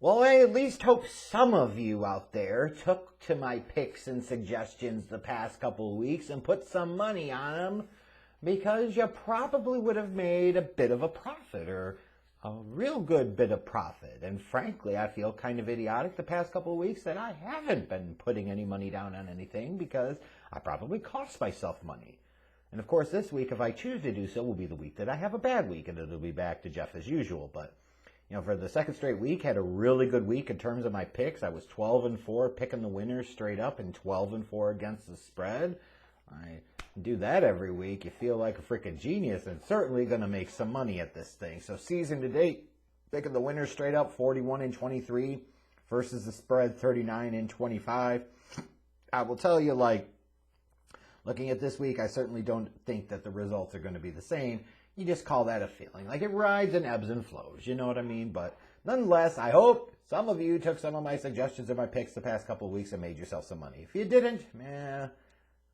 Well, I at least hope some of you out there took to my picks and suggestions the past couple of weeks and put some money on them, because you probably would have made a bit of a profit, or a real good bit of profit. And frankly, I feel kind of idiotic the past couple of weeks that I haven't been putting any money down on anything, because I probably cost myself money. And of course, this week, if I choose to do so, will be the week that I have a bad week, and it'll be back to Jeff as usual. But for the second straight week, had a really good week in terms of my picks. I was 12-4 picking the winners straight up and 12-4 against the spread. I do that every week. You feel like a freaking genius, and certainly going to make some money at this thing. So season to date, picking the winners straight up, 41-23 versus the spread, 39-25. I will tell you, looking at this week, I certainly don't think that the results are going to be the same. You just call that a feeling. It rides and ebbs and flows, you know what I mean? But nonetheless, I hope some of you took some of my suggestions and my picks the past couple of weeks and made yourself some money. If you didn't, I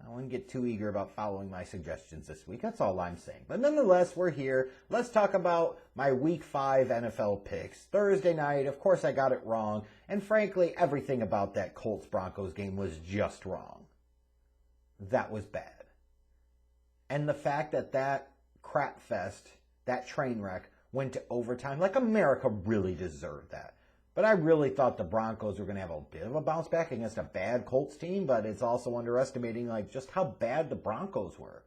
wouldn't get too eager about following my suggestions this week. That's all I'm saying. But nonetheless, we're here. Let's talk about my Week 5 NFL picks. Thursday night, of course, I got it wrong. And frankly, everything about that Colts-Broncos game was just wrong. That was bad. And the fact that crap fest, that train wreck, went to overtime, America really deserved that. But I really thought the Broncos were going to have a bit of a bounce back against a bad Colts team, but it's also underestimating just how bad the Broncos were.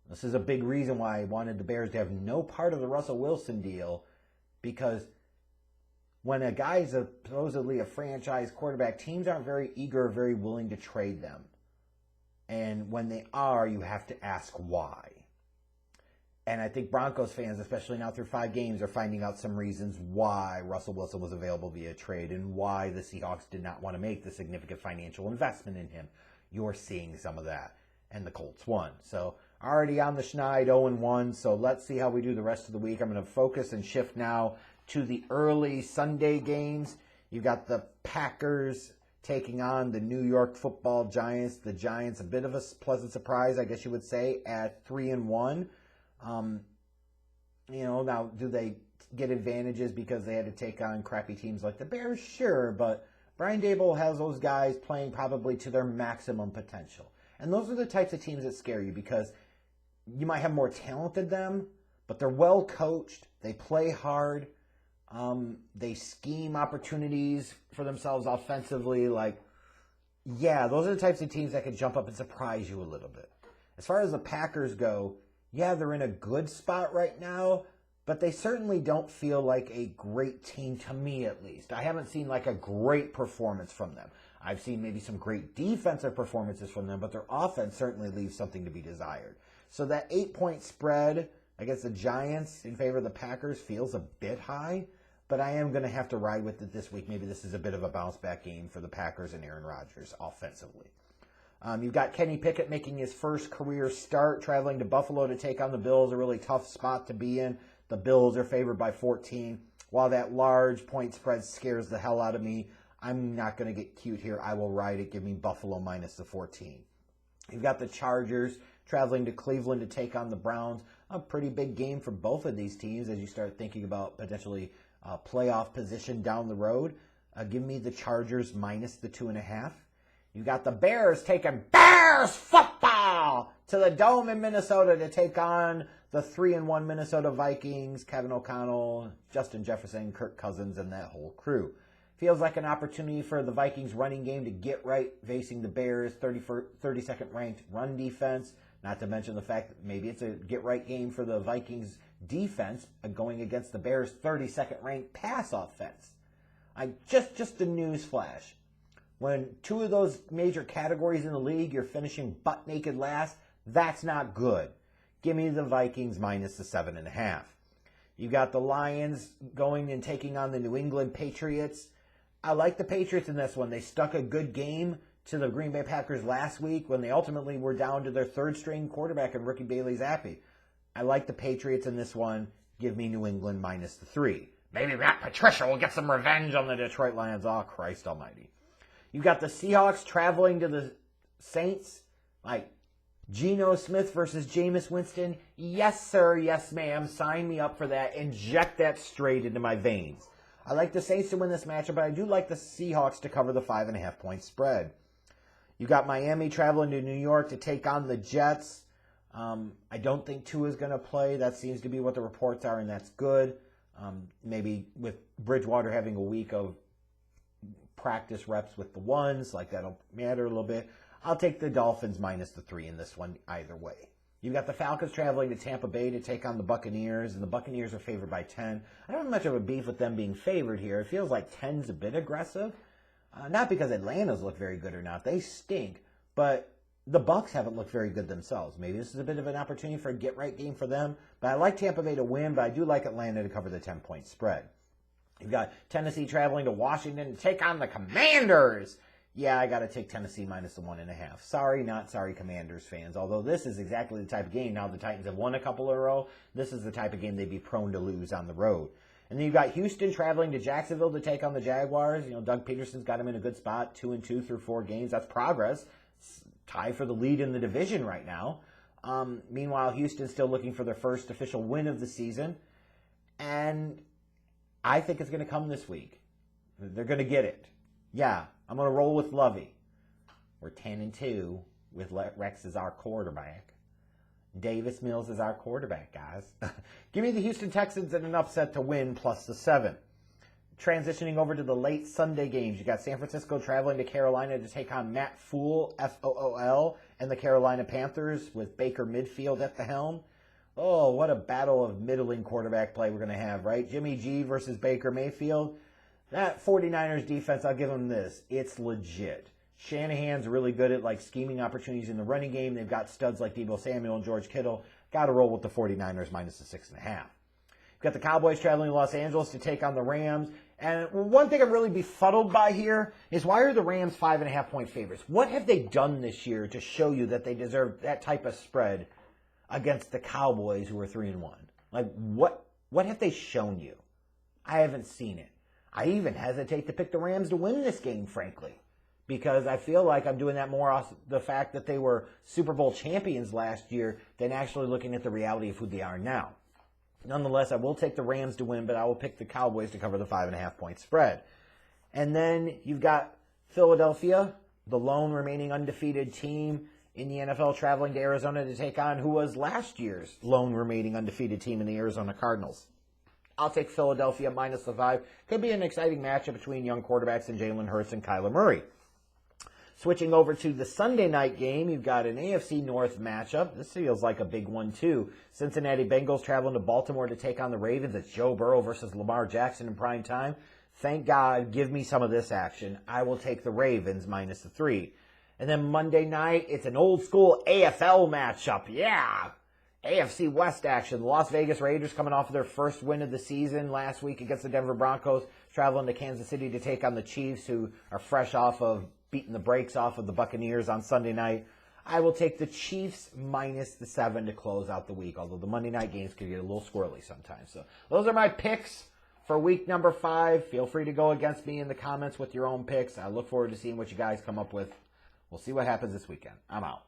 This is a big reason why I wanted the Bears to have no part of the Russell Wilson deal, because when a guy is supposedly a franchise quarterback, teams aren't very eager or very willing to trade them. And when they are, you have to ask why. And I think Broncos fans, especially now through 5 games, are finding out some reasons why Russell Wilson was available via trade and why the Seahawks did not want to make the significant financial investment in him. You're seeing some of that. And the Colts won. So already on the schneid, 0-1. So let's see how we do the rest of the week. I'm going to focus and shift now to the early Sunday games. You got the Packers taking on the New York Football Giants. The Giants, a bit of a pleasant surprise, I guess you would say, at 3-1. Now, do they get advantages because they had to take on crappy teams like the Bears? Sure, but Brian Daboll has those guys playing probably to their maximum potential. And those are the types of teams that scare you, because you might have more talent than them, but they're well coached, they play hard, they scheme opportunities for themselves offensively. Those are the types of teams that could jump up and surprise you a little bit. As far as the Packers go, yeah, they're in a good spot right now, but they certainly don't feel like a great team, to me at least. I haven't seen a great performance from them. I've seen maybe some great defensive performances from them, but their offense certainly leaves something to be desired. So that 8-point spread against the Giants in favor of the Packers feels a bit high, but I am going to have to ride with it this week. Maybe this is a bit of a bounce-back game for the Packers and Aaron Rodgers offensively. You've got Kenny Pickett making his first career start, traveling to Buffalo to take on the Bills, a really tough spot to be in. The Bills are favored by 14. While that large point spread scares the hell out of me, I'm not going to get cute here. I will ride it. Give me Buffalo minus the 14. You've got the Chargers traveling to Cleveland to take on the Browns. A pretty big game for both of these teams as you start thinking about potentially playoff position down the road. Give me the Chargers minus the 2.5. You got the Bears taking Bears football to the Dome in Minnesota to take on the 3-1 Minnesota Vikings, Kevin O'Connell, Justin Jefferson, Kirk Cousins, and that whole crew. Feels like an opportunity for the Vikings running game to get right facing the Bears' 32nd ranked run defense. Not to mention the fact that maybe it's a get-right game for the Vikings defense going against the Bears' 32nd ranked pass offense. Just a news flash. When 2 of those major categories in the league, you're finishing butt naked last, that's not good. Give me the Vikings minus the 7.5. You got the Lions going and taking on the New England Patriots. I like the Patriots in this one. They stuck a good game to the Green Bay Packers last week when they ultimately were down to their 3rd-string quarterback in rookie Bailey Zappi. I like the Patriots in this one. Give me New England minus the 3. Maybe Matt Patricia will get some revenge on the Detroit Lions. Oh, Christ almighty. You got the Seahawks traveling to the Saints. Geno Smith versus Jameis Winston. Yes, sir. Yes, ma'am. Sign me up for that. Inject that straight into my veins. I like the Saints to win this matchup, but I do like the Seahawks to cover the 5.5-point spread. You got Miami traveling to New York to take on the Jets. I don't think Tua is going to play. That seems to be what the reports are, and that's good. Maybe with Bridgewater having a week of practice reps with the ones, like that'll matter a little bit. I'll take the Dolphins minus the 3 in this one either way. You've got the Falcons traveling to Tampa Bay to take on the Buccaneers, and the Buccaneers are favored by 10. I don't have much of a beef with them being favored here. It feels like 10's a bit aggressive. Not because Atlanta's look very good or not. They stink, but the Bucs haven't looked very good themselves. Maybe this is a bit of an opportunity for a get-right game for them. But I like Tampa Bay to win, but I do like Atlanta to cover the 10-point spread. You've got Tennessee traveling to Washington to take on the Commanders. Yeah, I got to take Tennessee minus the 1.5. Sorry, not sorry, Commanders fans. Although this is exactly the type of game. Now the Titans have won a couple in a row. This is the type of game they'd be prone to lose on the road. And then you've got Houston traveling to Jacksonville to take on the Jaguars. You know, Doug Peterson's got them in a good spot, 2-2 through 4 games. That's progress. It's tied for the lead in the division right now. Meanwhile, Houston's still looking for their first official win of the season. And I think it's going to come this week. They're going to get it. Yeah, I'm going to roll with Lovey. We're 10-2 with Rex as our quarterback. Davis Mills is our quarterback, guys. Give me the Houston Texans in an upset to win plus the 7. Transitioning over to the late Sunday games, you got San Francisco traveling to Carolina to take on Matt Fool, F-O-O-L, and the Carolina Panthers with Baker Mayfield at the helm. Oh, what a battle of middling quarterback play we're going to have, right? Jimmy G versus Baker Mayfield. That 49ers defense, I'll give them this. It's legit. Shanahan's really good at like scheming opportunities in the running game. They've got studs like Deebo Samuel and George Kittle. Got to roll with the 49ers minus the 6.5. You've got the Cowboys traveling to Los Angeles to take on the Rams. And one thing I'm really befuddled by here is why are the Rams 5.5-point favorites? What have they done this year to show you that they deserve that type of spread against the Cowboys who are 3-1? Like, what have they shown you? I haven't seen it. I even hesitate to pick the Rams to win this game, frankly, because I feel like I'm doing that more off the fact that they were Super Bowl champions last year than actually looking at the reality of who they are now. Nonetheless, I will take the Rams to win, but I will pick the Cowboys to cover the 5.5-point spread. And then you've got Philadelphia, the lone remaining undefeated team in the NFL, traveling to Arizona to take on who was last year's lone remaining undefeated team in the Arizona Cardinals. I'll take Philadelphia minus the 5. Could be an exciting matchup between young quarterbacks and Jalen Hurts and Kyler Murray. Switching over to the Sunday night game, you've got an AFC North matchup. This feels like a big one, too. Cincinnati Bengals traveling to Baltimore to take on the Ravens. It's Joe Burrow versus Lamar Jackson in prime time. Thank God, give me some of this action. I will take the Ravens minus the 3. And then Monday night, it's an old-school AFL matchup. Yeah! AFC West action. The Las Vegas Raiders coming off of their first win of the season last week against the Denver Broncos, traveling to Kansas City to take on the Chiefs, who are fresh off of beating the brakes off of the Buccaneers on Sunday night. I will take the Chiefs minus the 7 to close out the week, although the Monday night games can get a little squirrely sometimes. So those are my picks for week number 5. Feel free to go against me in the comments with your own picks. I look forward to seeing what you guys come up with. We'll see what happens this weekend. I'm out.